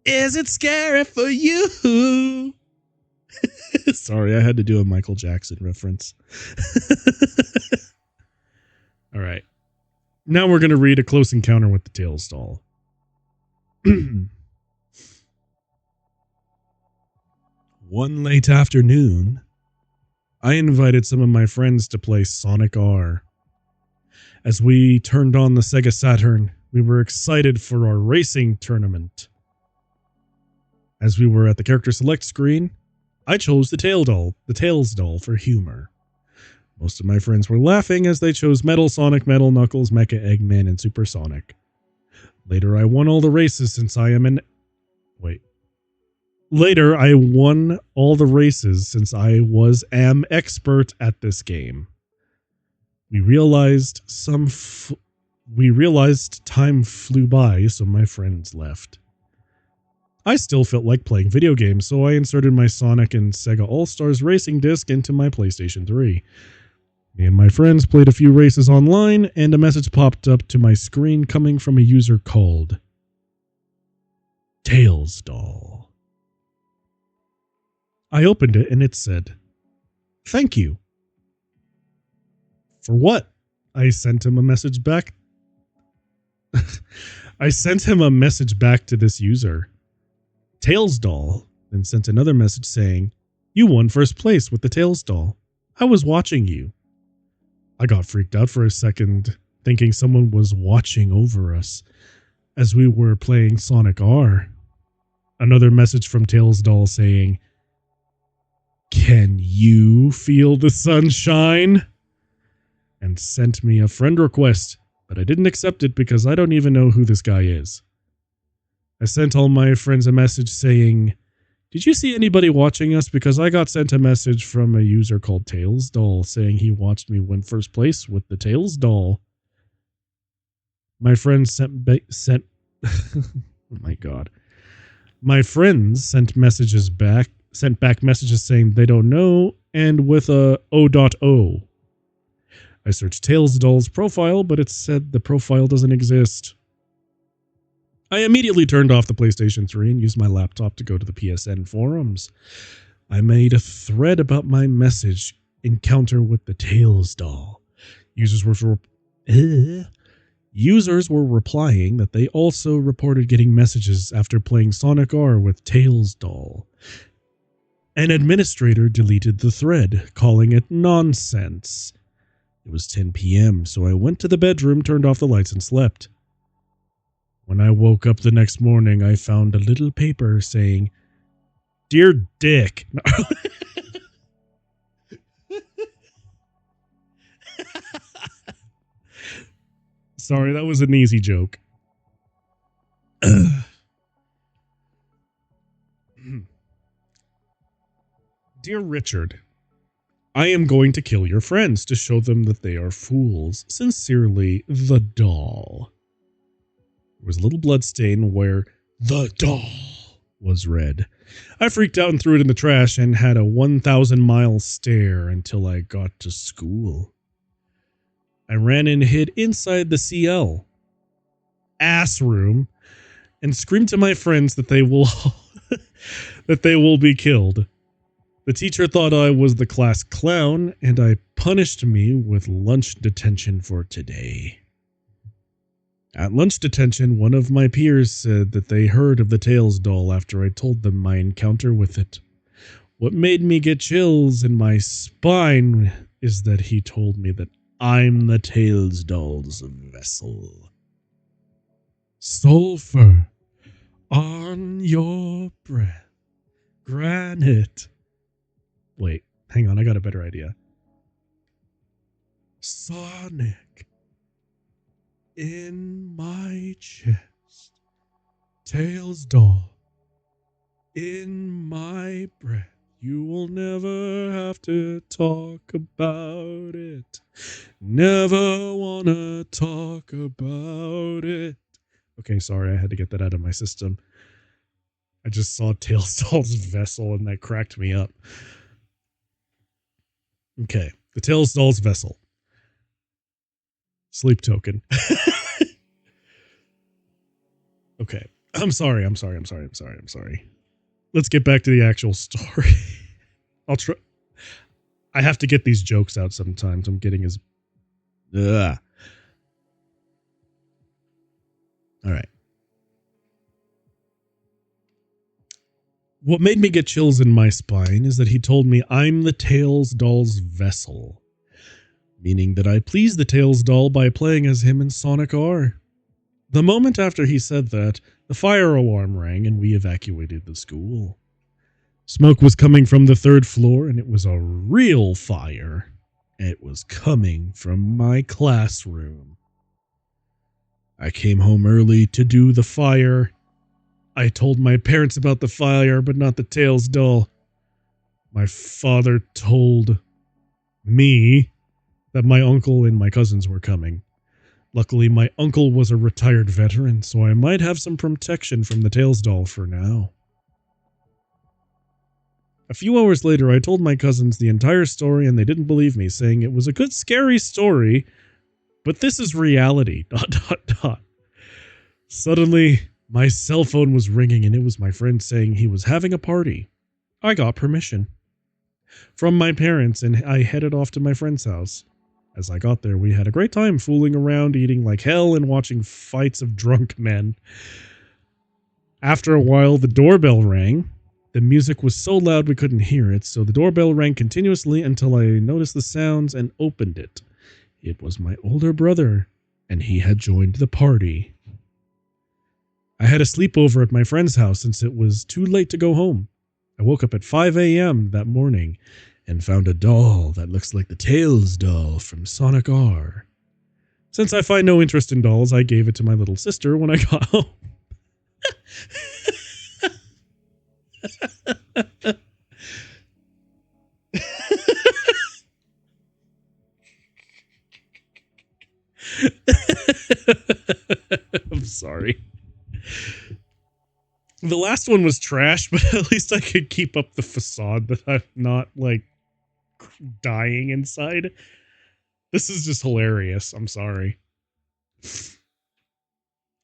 Is it scary for you? Sorry, I had to do a Michael Jackson reference. All right. Now we're going to read A Close Encounter with the Tails Doll. One late afternoon, I invited some of my friends to play Sonic R. As we turned on the Sega Saturn, we were excited for our racing tournament. As we were at the character select screen, I chose the Tails doll for humor. Most of my friends were laughing as they chose Metal Sonic, Metal Knuckles, Mecha Eggman, and Super Sonic. Later, I won all the races since I am an... Later, I won all the races since I am expert at this game. We realized time flew by, so my friends left. I still felt like playing video games, so I inserted my Sonic and Sega All-Stars Racing disc into my PlayStation 3. Me and my friends played a few races online, and a message popped up to my screen coming from a user called Tails Doll. I opened it and it said, "Thank you." For what? I sent him a message back. I sent him a message back to this user. Tails Doll then sent another message saying, "You won first place with the Tails Doll. I was watching you." I got freaked out for a second, thinking someone was watching over us as we were playing Sonic R. Another message from Tails Doll saying, "Can you feel the sunshine?" And sent me a friend request, but I didn't accept it because I don't even know who this guy is. I sent all my friends a message saying, "Did you see anybody watching us? Because I got sent a message from a user called Tails Doll saying he watched me win first place with the Tails Doll." My friends sent oh my god. My friends sent back messages saying they don't know, and with a O.O. I searched Tails Doll's profile, but it said the profile doesn't exist. I immediately turned off the PlayStation 3 and used my laptop to go to the PSN forums. I made a thread about my message encounter with the Tails Doll. Users were replying that they also reported getting messages after playing Sonic R with Tails Doll. An administrator deleted the thread, calling it nonsense. It was 10 p.m., so I went to the bedroom, turned off the lights, and slept. When I woke up the next morning, I found a little paper saying, "Dear Dick." Sorry, that was an easy joke. Dear Richard, I am going to kill your friends to show them that they are fools. Sincerely, the doll. There was a little bloodstain where "the doll" was read. I freaked out and threw it in the trash and had a 1,000-mile stare until I got to school. I ran and hid inside the CL ass room and screamed to my friends that they will be killed. The teacher thought I was the class clown, and I punished me with lunch detention for today. At lunch detention, one of my peers said that they heard of the Tails Doll after I told them my encounter with it. What made me get chills in my spine is that he told me that I'm the Tails Doll's vessel. Sulfur on your breath, granite. Wait, hang on, I got a better idea. Sonic in my chest, Tails Doll in my breath. You will never have to talk about it. Never wanna talk about it. Okay, sorry, I had to get that out of my system. I just saw Tails Doll's vessel and that cracked me up. Okay, the Tails Doll's vessel. Sleep token. Okay, I'm sorry. Let's get back to the actual story. I'll try. I have to get these jokes out sometimes. I'm getting as... Ugh. All right. What made me get chills in my spine is that he told me I'm the Tails doll's vessel, meaning that I please the Tails doll by playing as him in Sonic R. The moment after he said that, the fire alarm rang and we evacuated the school. Smoke was coming from the 3rd floor, and it was a real fire. It was coming from my classroom. I came home early to do the fire. I told my parents about the fire, but not the Tails doll. My father told me that my uncle and my cousins were coming. Luckily, my uncle was a retired veteran, so I might have some protection from the Tails doll for now. A few hours later, I told my cousins the entire story, and they didn't believe me, saying it was a good, scary story, but this is reality. ... Suddenly, my cell phone was ringing, and it was my friend saying he was having a party. I got permission from my parents, and I headed off to my friend's house. As I got there, we had a great time fooling around, eating like hell, and watching fights of drunk men. After a while, the doorbell rang. The music was so loud we couldn't hear it, so the doorbell rang continuously until I noticed the sounds and opened it. It was my older brother, and he had joined the party. I had a sleepover at my friend's house since it was too late to go home. I woke up at 5 a.m. that morning and found a doll that looks like the Tails doll from Sonic R. Since I find no interest in dolls, I gave it to my little sister when I got home. I'm sorry. The last one was trash, but at least I could keep up the facade that I'm not, like, dying inside. This is just hilarious. I'm sorry.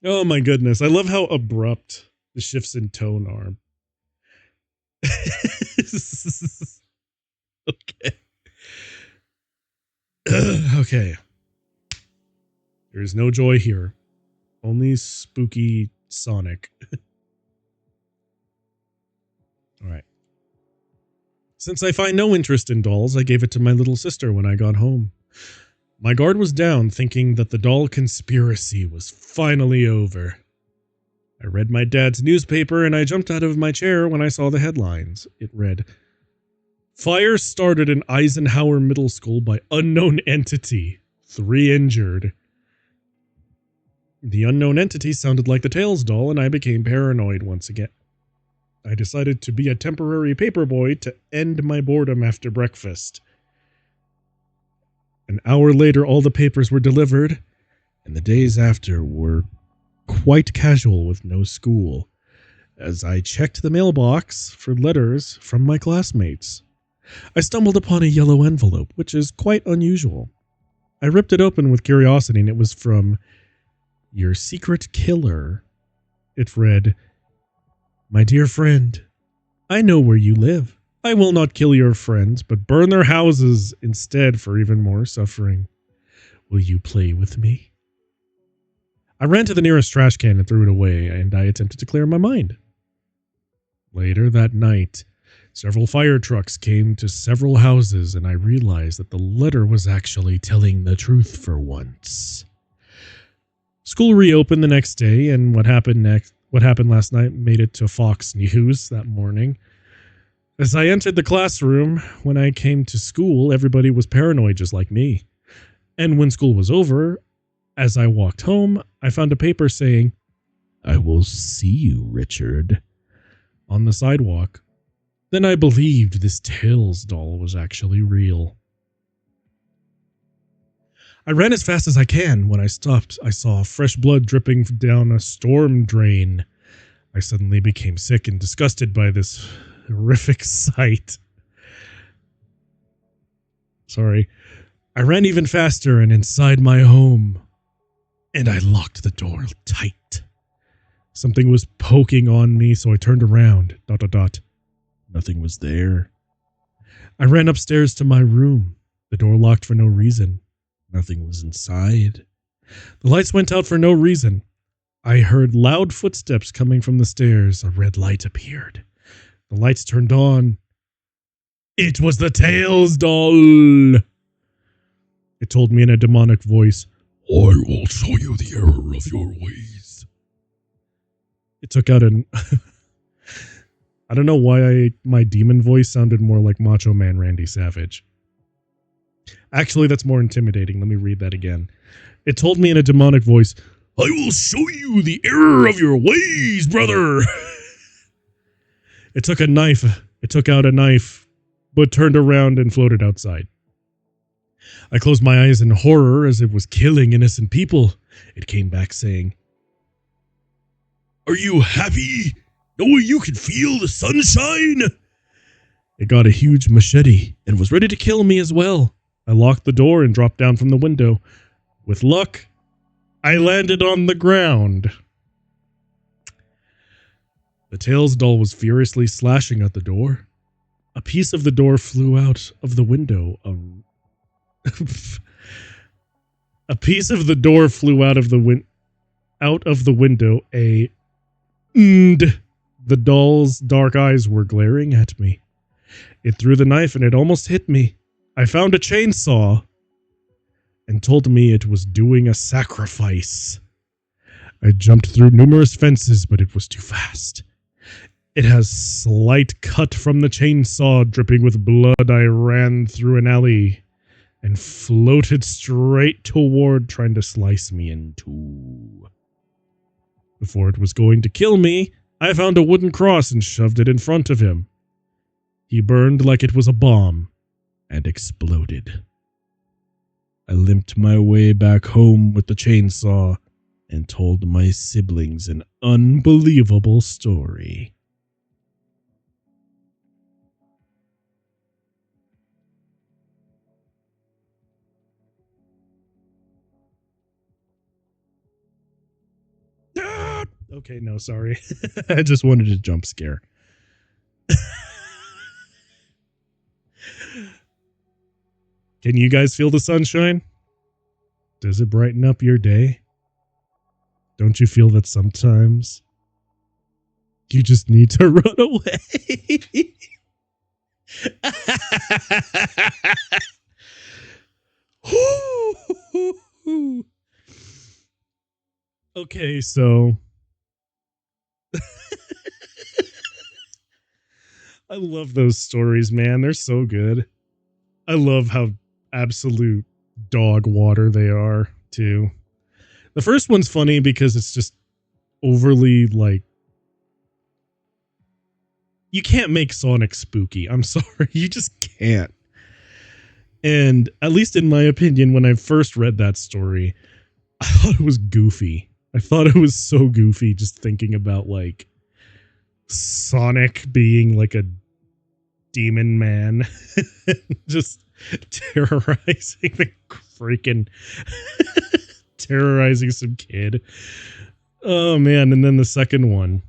Oh my goodness. I love how abrupt the shifts in tone are. Okay. Okay. There's no joy here. Only spooky Sonic. Alright. Since I find no interest in dolls, I gave it to my little sister when I got home. My guard was down, thinking that the doll conspiracy was finally over. I read my dad's newspaper and I jumped out of my chair when I saw the headlines. It read, "Fire started in Eisenhower Middle School by unknown entity. 3 injured." The unknown entity sounded like the Tails doll, and I became paranoid once again. I decided to be a temporary paperboy to end my boredom after breakfast. An hour later, all the papers were delivered, and the days after were quite casual with no school, as I checked the mailbox for letters from my classmates. I stumbled upon a yellow envelope, which is quite unusual. I ripped it open with curiosity, and it was from "Your Secret Killer." It read, "My dear friend, I know where you live. I will not kill your friends, but burn their houses instead for even more suffering. Will you play with me?" I ran to the nearest trash can and threw it away, and I attempted to clear my mind. Later that night, several fire trucks came to several houses, and I realized that the letter was actually telling the truth for once. School reopened the next day, and what happened last night made it to Fox News that morning. As I entered the classroom, when I came to school, everybody was paranoid just like me. And when school was over, as I walked home, I found a paper saying, "I will see you, Richard," on the sidewalk. Then I believed this Tails doll was actually real. I ran as fast as I can. When I stopped, I saw fresh blood dripping down a storm drain. I suddenly became sick and disgusted by this horrific sight. Sorry. I ran even faster and inside my home, and I locked the door tight. Something was poking on me, so I turned around. ... Nothing was there. I ran upstairs to my room. The door locked for no reason. Nothing was inside. The lights went out for no reason. I heard loud footsteps coming from the stairs. A red light appeared. The lights turned on. It was the Tails doll. It told me in a demonic voice, I will show you the error of your ways. It took out an... I don't know why my demon voice sounded more like Macho Man Randy Savage. Actually, that's more intimidating. Let me read that again. It told me in a demonic voice, I will show you the error of your ways, brother. It took out a knife, but turned around and floated outside. I closed my eyes in horror as it was killing innocent people. It came back saying, Are you happy? Knowing you can feel the sunshine? It got a huge machete and was ready to kill me as well. I locked the door and dropped down from the window. With luck, I landed on the ground. The Tails doll was furiously slashing at the door. A piece of the door flew out of the window. A piece of the door flew out of the window. The doll's dark eyes were glaring at me. It threw the knife and it almost hit me. I found a chainsaw and told me it was doing a sacrifice. I jumped through numerous fences, but it was too fast. It has slight cut from the chainsaw dripping with blood. I ran through an alley and floated straight toward trying to slice me in two. Before it was going to kill me, I found a wooden cross and shoved it in front of him. He burned like it was a bomb and exploded. I limped my way back home with the chainsaw and told my siblings an unbelievable story. Okay, no, sorry. I just wanted a jump scare. Can you guys feel the sunshine? Does it brighten up your day? Don't you feel that sometimes you just need to run away? Okay, so I love those stories, man. They're so good. I love how absolute dog water they are, too. The first one's funny because it's just overly, like... You can't make Sonic spooky. I'm sorry. You just can't. And, at least in my opinion, when I first read that story, I thought it was goofy. I thought it was so goofy just thinking about, like, Sonic being, like, a demon man. Just terrorizing the freaking... terrorizing some kid. Oh, man. And then the second one.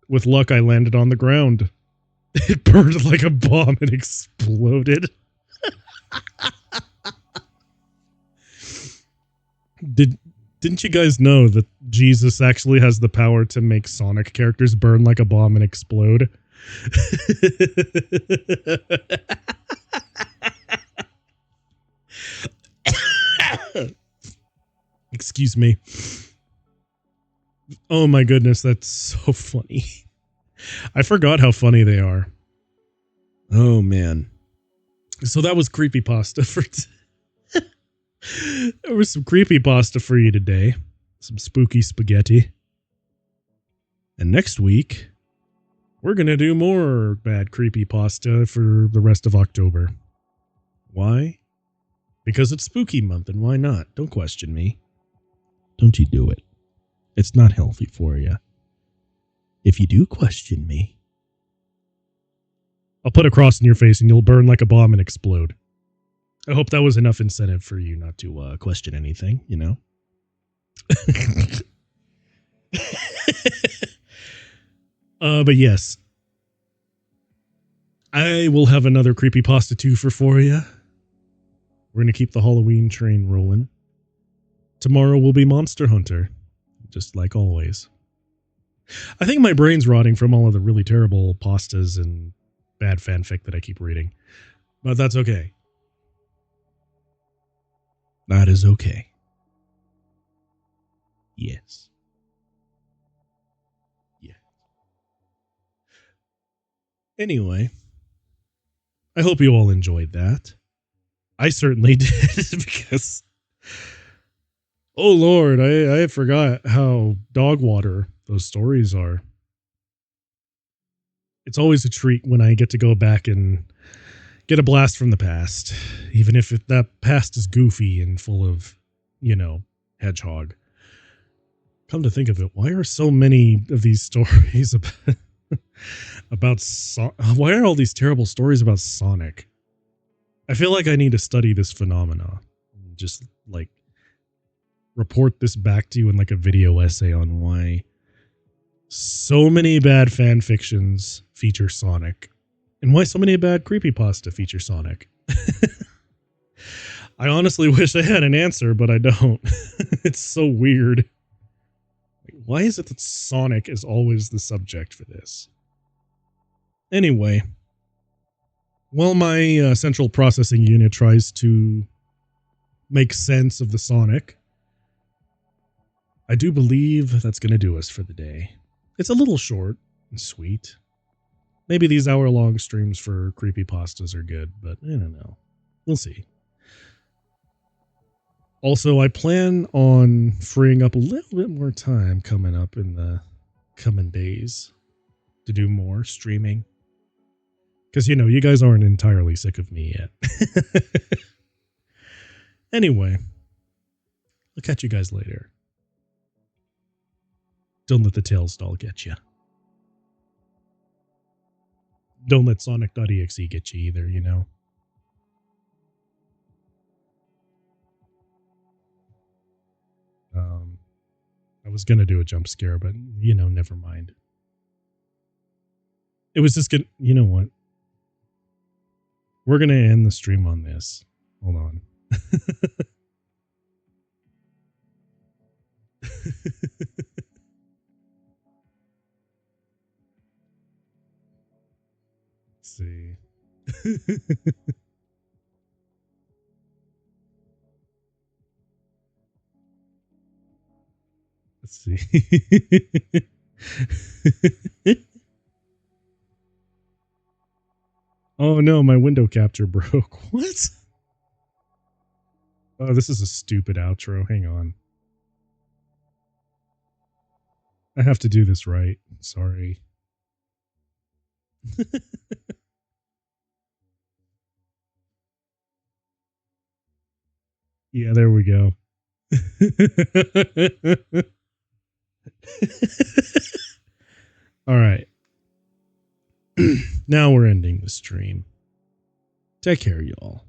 With luck, I landed on the ground. It burned like a bomb and exploded. Didn't you guys know that Jesus actually has the power to make Sonic characters burn like a bomb and explode? Excuse me. Oh my goodness, that's so funny. I forgot how funny they are. Oh man. So that was Creepypasta for... There was some Creepypasta for you today. Some spooky spaghetti. And next week, we're going to do more bad Creepypasta for the rest of October. Why? Because it's spooky month, and why not? Don't question me. Don't you do it. It's not healthy for you. If you do question me, I'll put a cross in your face and you'll burn like a bomb and explode. I hope that was enough incentive for you not to question anything, you know? But yes. I will have another Creepypasta Twofer for you. We're going to keep the Halloween train rolling. Tomorrow will be Monster Hunter, just like always. I think my brain's rotting from all of the really terrible pastas and bad fanfic that I keep reading. But that's okay. That is okay. Yes. Yeah. Anyway, I hope you all enjoyed that. I certainly did because, oh Lord, I forgot how dog water those stories are. It's always a treat when I get to go back and get a blast from the past, even if that past is goofy and full of, hedgehog. Come to think of it, why are so many of these stories why are all these terrible stories about Sonic? I feel like I need to study this phenomena. Just like report this back to you in like a video essay on why so many bad fan fictions feature Sonic and why so many bad creepypasta feature Sonic. I honestly wish I had an answer, but I don't. It's so weird. Why is it that Sonic is always the subject for this? Anyway, while my central processing unit tries to make sense of the Sonic, I do believe that's going to do us for the day. It's a little short and sweet. Maybe these hour-long streams for creepypastas are good, but I don't know. We'll see. Also, I plan on freeing up a little bit more time coming up in the coming days to do more streaming. Because, you guys aren't entirely sick of me yet. Anyway, I'll catch you guys later. Don't let the Tails doll get you. Don't let Sonic.exe get you either, I was going to do a jump scare, but, never mind. It was just you know what? We're going to end the stream on this. Hold on. Let's see. Let's see. Oh no, my window capture broke. What? Oh, this is a stupid outro. Hang on. I have to do this right. Sorry. Yeah, there we go. All right. Now we're ending the stream. Take care, y'all.